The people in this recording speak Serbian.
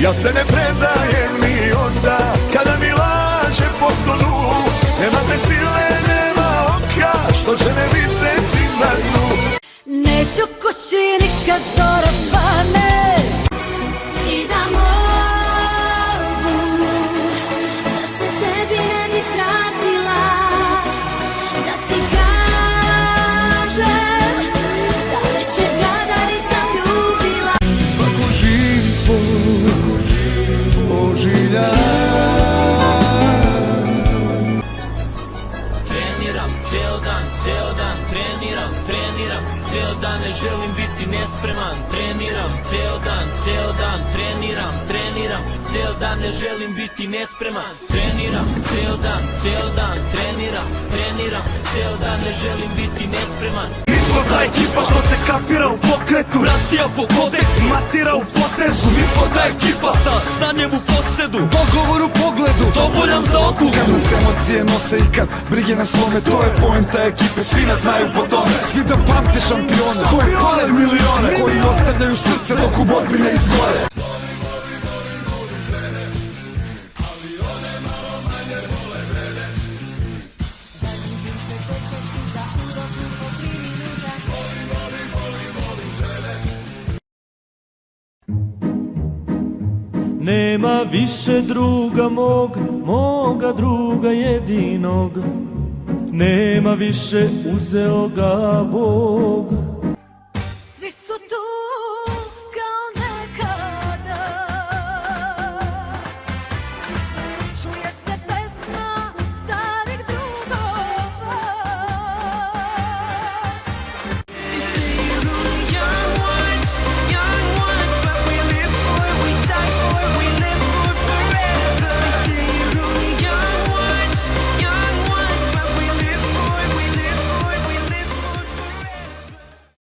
Ja se ne predajem ni onda kada mi laže potonu. Nema te sile, nema oka što će me vidjeti na dnu. Neću kući nikad zora svane i da mogu, zar se tebi ne bih vratila da ti kažem da večera da nisam ljubila. Svaku živ svoj oživljaj. Treniram, ceo dan, treniram, ceo dan ne želim biti nespreman. Treniram, ceo dan, treniram, ceo dan ne želim biti nespreman. Treniram, ceo dan, treniram, ceo dan ne želim biti nespreman. Mi smo ta ekipa što se kapira u pokretu, ratija po kodeksu, matira u potezu. Mi smo ta ekipa sa znanjem u posedu, dogovor u pogledu, dovoljan za odluku. Kad nas emocije nose i kad brige nas lome, to je poenta ekipe, svi nas znaju po tome. Svi da pamte šampione, koji pale milione, koji ostavljaju srce dok u borbi ne izgore. Nema više druga mog, moga druga jedinog. Nema više, uzeo ga Bog.